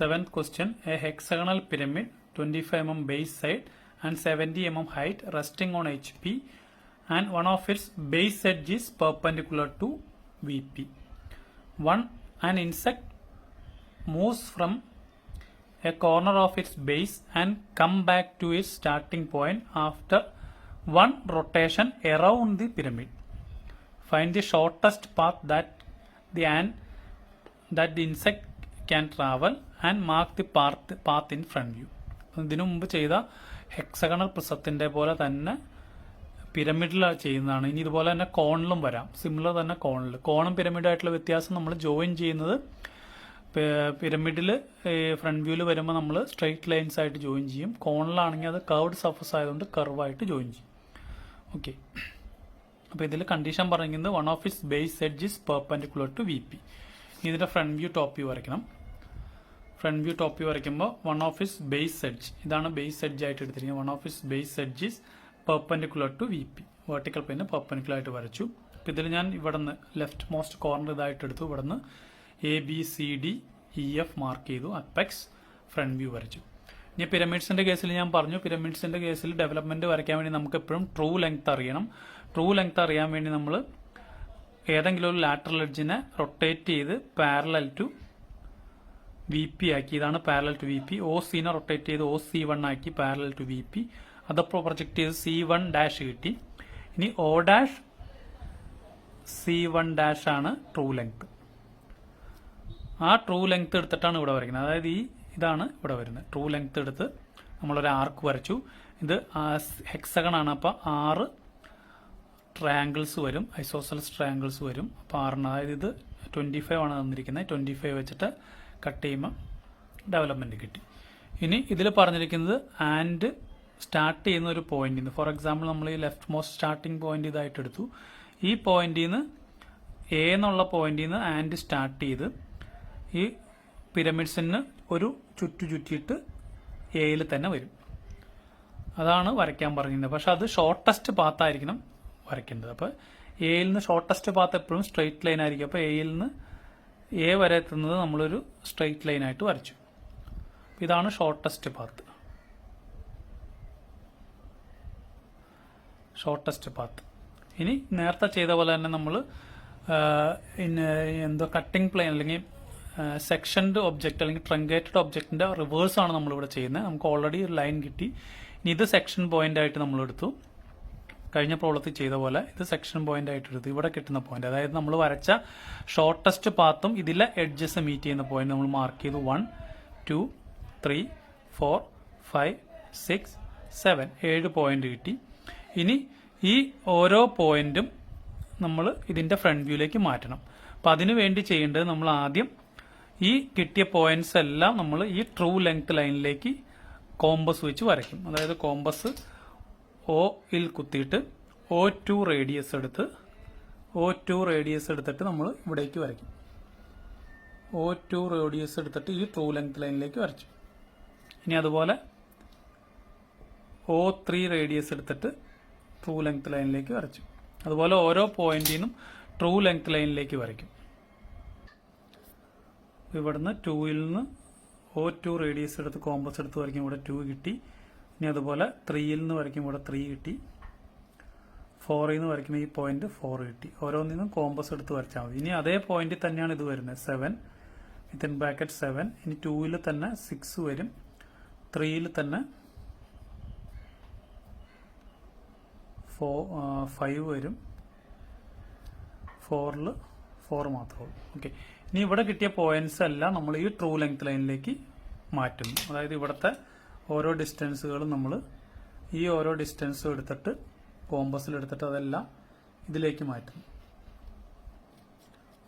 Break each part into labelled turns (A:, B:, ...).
A: Seventh question. A hexagonal pyramid, 25 mm base side and 70 mm height, resting on HP, and one of its base edge is perpendicular to VP. An insect moves from a corner of its base and come back to its starting point after one rotation around the pyramid. Find the shortest path that the insect can travel and mark the path in front view. ഇതിനു മുമ്പ് ചെയ്ത hexagonal പ്രിസത്തിന്റെ പോലെ തന്നെ പിരമിഡിൽ ചെയ്യുന്നതാണ്. ഇനി ഇതുപോലെ തന്നെ കോണിലും വരാം. സിമിലർ തന്നെ കോണും പിരമിഡായിട്ടുള്ള വ്യത്യാസം നമ്മൾ ജോയിൻ ചെയ്യുന്നത് പിരമിഡിൽ ഫ്രണ്ട് വ്യൂവിൽ വരുമ്പോൾ നമ്മൾ സ്ട്രെയിറ്റ് ലൈൻസ് ആയിട്ട് ജോയിൻ ചെയ്യും. കോണിലാണെങ്കിൽ അത് കർവ്ഡ് സർഫസ് ആയതുകൊണ്ട് കർവായിട്ട് ജോയിൻ ചെയ്യും. ഓക്കെ, അപ്പോൾ ഇതിൽ കണ്ടീഷൻ പറയുന്നത് one of its base edge is perpendicular to V P. ഇതിന്റെ ഫ്രണ്ട് വ്യൂ ടോപ്പ് വ്യൂ വരയ്ക്കണം. ഫ്രണ്ട് വ്യൂ ടോപ്പ് വ്യൂ വരയ്ക്കുമ്പോൾ one of its base edge, ഇതാണ് ബേസ് എഡ്ജ് ആയിട്ട് എടുത്തിരിക്കുന്നത്. One of its base edge is perpendicular to V P. Vertical പ്ലെയിന് perpendicular ആയിട്ട് വരച്ചു. അപ്പോൾ ഇതിൽ ഞാൻ ഇവിടെ നിന്ന് ലെഫ്റ്റ് മോസ്റ്റ് കോർണർ ഇതായിട്ട് എടുത്തു. ഇവിടെ നിന്ന് ABCDEF മാർക്ക് ചെയ്തു. അപ്പെക്സ് ഫ്രണ്ട് വ്യൂ വരച്ചു. ഇനി പിരമിഡ്സിന്റെ കേസിൽ ഞാൻ പറഞ്ഞു, പിരമിഡ്സിന്റെ കേസിൽ ഡെവലപ്മെന്റ് വരയ്ക്കാൻ വേണ്ടി നമുക്ക് എപ്പോഴും ട്രൂ ലെങ്ത് അറിയണം. ട്രൂ ലെങ്ത് അറിയാൻ വേണ്ടി നമ്മൾ ഏതെങ്കിലും ഒരു ലാറ്ററൽ എഡ്ജിനെ റൊട്ടേറ്റ് ചെയ്ത് പാരലൽ ടു VP ആക്കി. ഇതാണ് പാരലൽ ടു VP. OCനെ റൊട്ടേറ്റ് ചെയ്ത് OC1 ആക്കി പാരലൽ ടു VP. അതപ്പോൾ പ്രൊജക്ട് ചെയ്ത് C1' കിട്ടി. ഇനി O'C1' ആണ് ട്രൂ ലെങ്ത്. ആ ട്രൂ ലെങ്ത് എടുത്തിട്ടാണ് ഇവിടെ വരയ്ക്കുന്നത്. അതായത് ഇതാണ് ഇവിടെ വരുന്നത്. ട്രൂ ലെങ്ത് എടുത്ത് നമ്മളൊരു ആർക്ക് വരച്ചു. ഇത് ഹെക്സഗൺ ആണ്. അപ്പോൾ 6 ട്രയാങ്കിൾസ് വരും, ഐസോസെലസ് ട്രയാങ്കിൾസ് വരും. അപ്പോൾ 6, അതായത് ഇത് 25 ആണ് തന്നിരിക്കുന്നത്. 25 വെച്ചിട്ട് കട്ട് ചെയ്യുമ്പോൾ ഡെവലപ്മെന്റ് കിട്ടി. ഇനി ഇതിൽ പറഞ്ഞിരിക്കുന്നത് ആൻഡ് സ്റ്റാർട്ട് ചെയ്യുന്ന ഒരു പോയിന്റിൽ നിന്ന്, ഫോർ എക്സാമ്പിൾ നമ്മൾ ഈ ലെഫ്റ്റ് മോസ്റ്റ് സ്റ്റാർട്ടിംഗ് പോയിന്റ് ഇതായിട്ട് എടുത്തു. ഈ പോയിന്റിൽ നിന്ന് എ എന്നുള്ള പോയിന്റിൽ നിന്ന് ആൻഡ് സ്റ്റാർട്ട് ചെയ്ത് ഈ പിരമിഡ്സിന് ഒരു ചുറ്റിയിട്ട് എയിൽ തന്നെ വരും. അതാണ് വരയ്ക്കാൻ പറഞ്ഞിരുന്നത്. പക്ഷെ അത് ഷോർട്ടസ്റ്റ് പാത്ത് ആയിരിക്കണം വരയ്ക്കേണ്ടത്. അപ്പോൾ എയിൽ നിന്ന് ഷോർട്ടസ്റ്റ് പാത്ത് എപ്പോഴും സ്ട്രെയിറ്റ് ലൈൻ ആയിരിക്കും. അപ്പോൾ എയിൽ നിന്ന് എ വരെ എത്തുന്നത് നമ്മളൊരു സ്ട്രെയിറ്റ് ലൈൻ ആയിട്ട് വരച്ചു. ഇതാണ് ഷോർട്ടസ്റ്റ് പാത്ത്. ഇനി നേരത്തെ ചെയ്ത പോലെ തന്നെ നമ്മൾ കട്ടിംഗ് പ്ലെയിൻ അല്ലെങ്കിൽ സെക്ഷൻഡ് ഒബ്ജക്റ്റ് അല്ലെങ്കിൽ ട്രങ്കേറ്റഡ് ഒബ്ജക്റ്റിന്റെ റിവേഴ്സ് ആണ് നമ്മളിവിടെ ചെയ്യുന്നത്. നമുക്ക് ഓൾറെഡി ഒരു ലൈൻ കിട്ടി. ഇനി ഇത് സെക്ഷൻ പോയിന്റ് ആയിട്ട് നമ്മൾ എടുത്തു. കഴിഞ്ഞ പ്രോബ്ലത്തിൽ ചെയ്ത പോലെ ഇത് സെക്ഷൻ പോയിന്റ് ആയിട്ട് എടുത്തു. ഇവിടെ കിട്ടുന്ന പോയിന്റ്, അതായത് നമ്മൾ വരച്ച ഷോർട്ടസ്റ്റ് പാത്തും ഇതിലെ എഡ്ജസ് മീറ്റ് ചെയ്യുന്ന പോയിന്റ് നമ്മൾ മാർക്ക് ചെയ്തു. 1, 2, 3, 4, 5, 6, 7 7 പോയിന്റ് കിട്ടി. ഇനി ഈ ഓരോ പോയിന്റും നമ്മൾ ഇതിന്റെ ഫ്രണ്ട് വ്യൂയിലേക്ക് മാറ്റണം. അപ്പൊ അതിനു വേണ്ടി ചെയ്യേണ്ടത് നമ്മൾ ആദ്യം ഈ കിട്ടിയ പോയിന്റ്സ് എല്ലാം നമ്മൾ ഈ ട്രൂ ലെങ്ത് ലൈനിലേക്ക് കോമ്പസ് വെച്ച് വരയ്ക്കും. അതായത് കോമ്പസ് Oയിൽ കുത്തിയിട്ട് O2 റേഡിയസ് എടുത്തിട്ട് നമ്മൾ ഇവിടേക്ക് വരയ്ക്കും. O2 റേഡിയസ് എടുത്തിട്ട് ഈ ട്രൂ ലെങ്ത് ലൈനിലേക്ക് വരച്ചു. ഇനി അതുപോലെ O3 റേഡിയസ് എടുത്തിട്ട് ട്രൂ ലെങ്ത് ലൈനിലേക്ക് വരച്ചു. അതുപോലെ ഓരോ പോയിന്റിൽ നിന്നും ട്രൂ ലെങ്ത് ലൈനിലേക്ക് വരയ്ക്കും. ഇവിടുന്ന് 2ൽ നിന്ന് O2 റേഡിയസ് എടുത്ത് കോമ്പസ് എടുത്ത് വരയ്ക്കും. ഇവിടെ 2 കിട്ടി. ഇനി അതുപോലെ 3ൽ നിന്ന് വരയ്ക്കും. ഇവിടെ 3 കിട്ടി. 4ൽ നിന്ന് വരയ്ക്കുമ്പോൾ ഈ പോയിന്റ് 4 കിട്ടി. ഓരോന്നിൽ നിന്നും കോമ്പസ് എടുത്ത് വരച്ചാൽ മതി. ഇനി അതേ പോയിന്റിൽ തന്നെയാണ് ഇത് വരുന്നത്. 7 വിത്തിൻ ബ്രാക്കറ്റ് 7. ഇനി 2ൽ തന്നെ 6 വരും. 3ൽ തന്നെ 5 വരും. 4ൽ 4 മാത്രമേ ഉള്ളൂ. ഓക്കെ, ഇനി ഇവിടെ കിട്ടിയ പോയിന്റ്സ് എല്ലാം നമ്മൾ ഈ ട്രൂ ലെങ്ത് ലൈനിലേക്ക് മാറ്റുന്നു. അതായത് ഇവിടുത്തെ ഓരോ ഡിസ്റ്റൻസുകളും നമ്മൾ ഈ ഓരോ ഡിസ്റ്റൻസും എടുത്തിട്ട് കോമ്പസിൽ എടുത്തിട്ട് അതെല്ലാം ഇതിലേക്ക് മാറ്റുന്നു.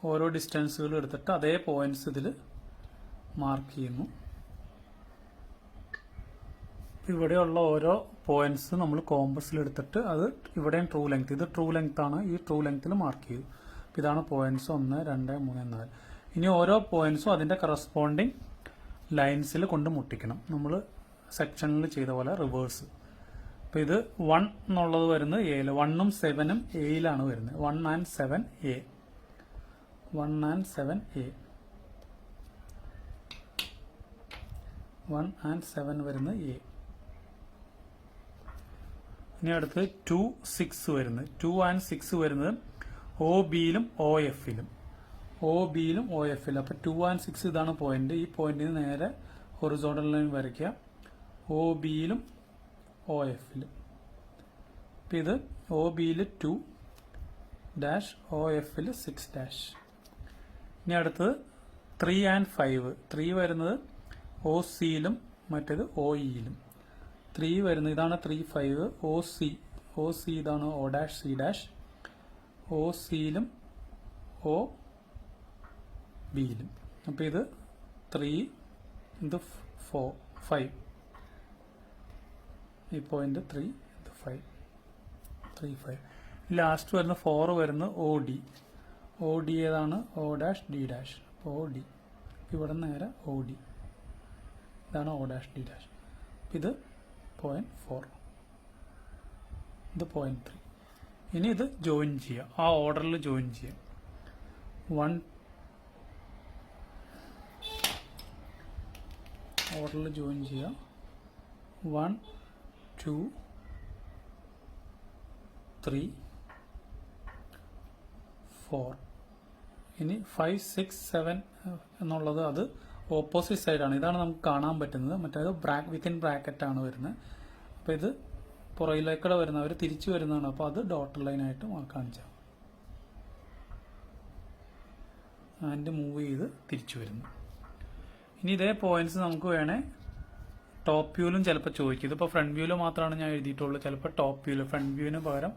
A: ഓരോ ഡിസ്റ്റൻസുകളും എടുത്തിട്ട് അതേ പോയിന്റ്സ് ഇതിൽ മാർക്ക് ചെയ്യുന്നു. ഇവിടെയുള്ള ഓരോ പോയിന്റ്സ് നമ്മൾ കോമ്പസിൽ എടുത്തിട്ട് അത് ഇവിടെയും ട്രൂ ലെങ്ത്, ഇത് ട്രൂ ലെങ്ത് ആണ്, ഈ ട്രൂ ലെങ്ത്തിൽ മാർക്ക് ചെയ്തു. ഇതാണ് പോയിന്റ്സ് 1, 2, 3, 4. ഇനി ഓരോ പോയിന്റ്സും അതിന്റെ കറസ്പോണ്ടിങ് ലൈൻസിൽ കൊണ്ട് മുട്ടിക്കണം. നമ്മൾ സെക്ഷനിൽ ചെയ്ത പോലെ റിവേഴ്സ്. അപ്പോൾ ഇത് 1 എന്നുള്ളത് വരുന്നത് എയിൽ, 1ഉം 7ഉം എയിലാണ് വരുന്നത്. 1 and 7 A, 1 and 7 A. 1 and 7 വരുന്നത് എ. ഇനി അടുത്ത് 2, 6 വരുന്നത് 2 and 6 വരുന്നത് ഒ ബിയിലും ഒ എഫിലും അപ്പോൾ 2 and 6 ഇതാണ് പോയിന്റ്. ഈ പോയിന്റിന് നേരെ ഹൊറിസോണ്ടൽ ലൈൻ വരയ്ക്കുക ഒ ബിയിലും ഒ എഫിലും. അപ്പം ഇത് ഒ ബിയിൽ 2 ഡാഷ് ഒ എഫിൽ 6 ഡാഷ്. ഇനി അടുത്തത് 3 and 5 3 വരുന്നത് ഒ സിയിലും മറ്റേത് ഒ ഇയിലും. 3 വരുന്നത് ഇതാണ് 3, 5 ഒ സി ഇതാണ് O dash C dash O സിയിലും ഒ ബിയിലും. അപ്പോൾ ഇത് 3 ഇത് 4 5 ഈ പോയിന്റ് 3 ഇത് 5 3 5. ലാസ്റ്റ് വരുന്ന 4 വരുന്ന ഒ ഡി ഏതാണ് O dash D dash O D. ഇവിടെ നേരെ ഒ ഡി ഇതാണ് ഒ ഡാഷ് ഡി ഡാഷ്. ഇത് പോയിന്റ് 4 ഇത് പോയിന്റ് 3. ഇനി ഇത് ജോയിൻ ചെയ്യുക, ആ ഓർഡറിൽ ജോയിൻ ചെയ്യുക. 1 ഓർഡറിൽ ജോയിൻ ചെയ്യുക 1 2 3 4. ഇനി 5 6 7 എന്നുള്ളത് അത് ഓപ്പോസിറ്റ് സൈഡാണ്. ഇതാണ് നമുക്ക് കാണാൻ പറ്റുന്നത്. മറ്റേത് വിത്തിൻ ബ്രാക്കറ്റ് ആണ് വരുന്നത്. അപ്പോൾ ഇത് പുറയിലേക്കൂടെ വരുന്ന അവർ തിരിച്ചു വരുന്നതാണ്. അപ്പോൾ അത് ഡോട്ടർ ലൈനായിട്ട് കാണിച്ചാൽ ആൻഡ് മൂവ് ചെയ്ത് തിരിച്ചു വരുന്നു. ഇനി ഇതേ പോയിന്റ്സ് നമുക്ക് വേണേ ടോപ്പ് വ്യൂവിലും ചിലപ്പോൾ ചോദിക്കും. ഇതിപ്പോൾ ഫ്രണ്ട് വ്യൂവിൽ മാത്രമാണ് ഞാൻ എഴുതിയിട്ടുള്ളൂ. ചിലപ്പോൾ ടോപ്പ് വ്യൂവിൽ ഫ്രണ്ട് വ്യൂവിന് പകരം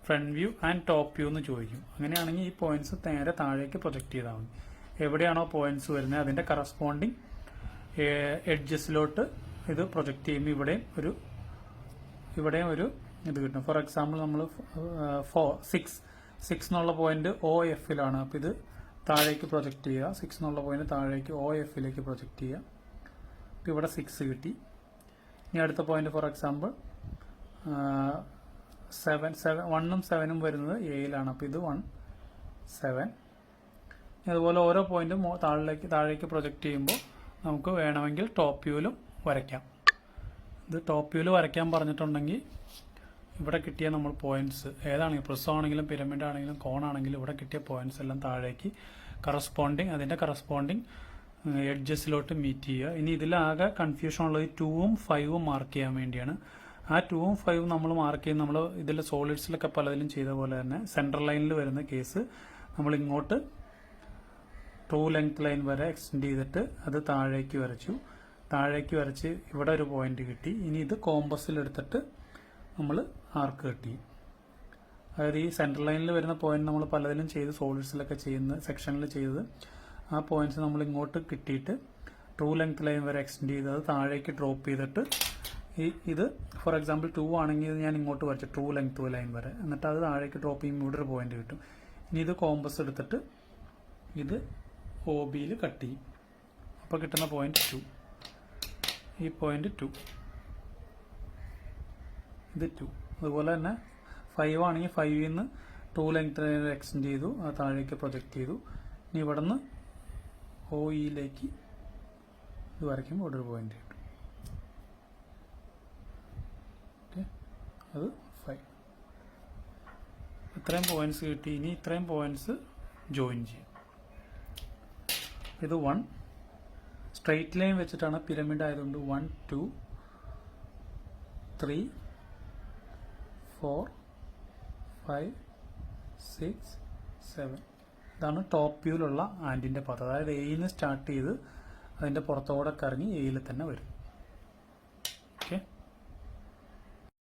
A: front view and top view എന്ന് ചോദിക്കും. അങ്ങനെയാണെങ്കിൽ ഈ പോയിന്റ്സ് നേരെ താഴേക്ക് പ്രൊജക്റ്റ് ചെയ്താൽ മതി. എവിടെയാണോ പോയിന്റ്സ് വരുന്നത് അതിന്റെ കറസ്പോണ്ടിങ് എഡ്ജസിലോട്ട് ഇത് പ്രൊജക്റ്റ് ചെയ്യുമ്പോൾ ഇവിടെയും ഒരു ഇത് കിട്ടും. ഫോർ എക്സാമ്പിൾ നമ്മൾ 6 എന്നുള്ള പോയിന്റ് ഒ എഫിലാണ്. അപ്പോൾ ഇത് താഴേക്ക് പ്രൊജക്റ്റ് ചെയ്യുക. 6 എന്നുള്ള പോയിന്റ് താഴേക്ക് ഒ എഫിലേക്ക് പ്രൊജക്റ്റ് ചെയ്യുക. അപ്പോൾ ഇവിടെ 6 കിട്ടി. ഇനി അടുത്ത പോയിന്റ് ഫോർ എക്സാമ്പിൾ 1ഉം 7ഉം വരുന്നത് എയിലാണ്. അപ്പോൾ ഇത് 1 7. അതുപോലെ ഓരോ പോയിന്റും താഴേക്ക് പ്രൊജക്റ്റ് ചെയ്യുമ്പോൾ നമുക്ക് വേണമെങ്കിൽ ടോപ്പ് വ്യൂവിലും വരയ്ക്കാം. ഇത് ടോപ്പ് വ്യൂവിൽ വരയ്ക്കാൻ പറഞ്ഞിട്ടുണ്ടെങ്കിൽ ഇവിടെ കിട്ടിയ നമ്മൾ പോയിന്റ്സ് ഏതാണെങ്കിലും പ്രിസം ആണെങ്കിലും പിരമിഡ് ആണെങ്കിലും കോൺ ആണെങ്കിലും ഇവിടെ കിട്ടിയ പോയിന്റ്സ് എല്ലാം താഴേക്ക് അതിന്റെ കറസ്പോണ്ടിങ് എഡ്ജസിലോട്ട് മീറ്റ് ചെയ്യുക. ഇനി ഇതിലാകെ കൺഫ്യൂഷൻ ഉള്ളത് 2ഉം 5ഉം മാർക്ക് ചെയ്യാൻ വേണ്ടിയാണ്. ആ 2ഉം 5ഉം നമ്മൾ മാർക്ക് ചെയ്യുന്ന നമ്മൾ ഇതിൽ സോളിഡ്സിലൊക്കെ പലതിലും ചെയ്ത പോലെ തന്നെ സെൻട്രൽ ലൈനിൽ വരുന്ന കേസ് നമ്മൾ ഇങ്ങോട്ട് ട്രൂ ലെങ്ത് ലൈൻ വരെ എക്സ്റ്റെൻഡ് ചെയ്തിട്ട് അത് താഴേക്ക് വരച്ച് ഇവിടെ ഒരു പോയിന്റ് കിട്ടി. ഇനി ഇത് കോമ്പസിൽ എടുത്തിട്ട് നമ്മൾ ആർക്ക് കട്ട് ചെയ്യും. അതായത് ഈ സെൻട്രൽ ലൈനിൽ വരുന്ന പോയിന്റ് നമ്മൾ പലതിലും ചെയ്ത് സോളിഡ്സിലൊക്കെ ചെയ്യുന്ന സെക്ഷനിൽ ചെയ്തത് ആ പോയിന്റ്സ് നമ്മൾ ഇങ്ങോട്ട് കിട്ടിയിട്ട് ട്രൂ ലെങ്ത് ലൈൻ വരെ എക്സ്റ്റെൻഡ് ചെയ്ത് അത് താഴേക്ക് ഡ്രോപ്പ് ചെയ്തിട്ട് ഇത് ഫോർ എക്സാമ്പിൾ 2 ആണെങ്കിൽ ഞാൻ ഇങ്ങോട്ട് വരച്ചു ട്രൂ ലെങ്ത് ലൈൻ വരെ, എന്നിട്ട് അത് താഴേക്ക് ഡ്രോപ്പ് ചെയ്യുമ്പോൾ ഇവിടെ ഒരു പോയിന്റ് കിട്ടും. ഇനി ഇത് കോമ്പസ് എടുത്തിട്ട് ഇത് ഒ ബിയിൽ കട്ട് ചെയ്യും. അപ്പോൾ കിട്ടുന്ന പോയിന്റ് 2. ഈ പോയിന്റ് 2 ഇത് 2. അതുപോലെ തന്നെ 5 ആണെങ്കിൽ 5ൽ നിന്ന് ട്രൂ ലെങ്ത് എക്സ്റ്റെൻഡ് ചെയ്തു, അത് താഴേക്ക് പ്രൊജക്റ്റ് ചെയ്തു. ഇനി ഇവിടെ നിന്ന് ഒ ഇയിലേക്ക് ഇത് വരയ്ക്കുമ്പോൾ ഇവിടെ ഒരു പോയിന്റ് കിട്ടും. ഓക്കെ, അത് 5. ഇത്രയും പോയിന്റ്സ് കിട്ടി. ഇനി ഇത്രയും പോയിന്റ്സ് ജോയിൻ ചെയ്യും. ഇത് 1 സ്ട്രെയിറ്റ് ലൈൻ വെച്ചിട്ടാണ് പിരമിഡ് ആയതുകൊണ്ട് 1 2 3 4 5 6 7. ഇതാണ് ടോപ്പ് വ്യൂവിലുള്ള ആൻറ്റിൻ്റെ പാത്ത്. അതായത് എയിൽ നിന്ന് സ്റ്റാർട്ട് ചെയ്ത് അതിൻ്റെ പുറത്തോടെ കറങ്ങി എയിൽ തന്നെ വരും.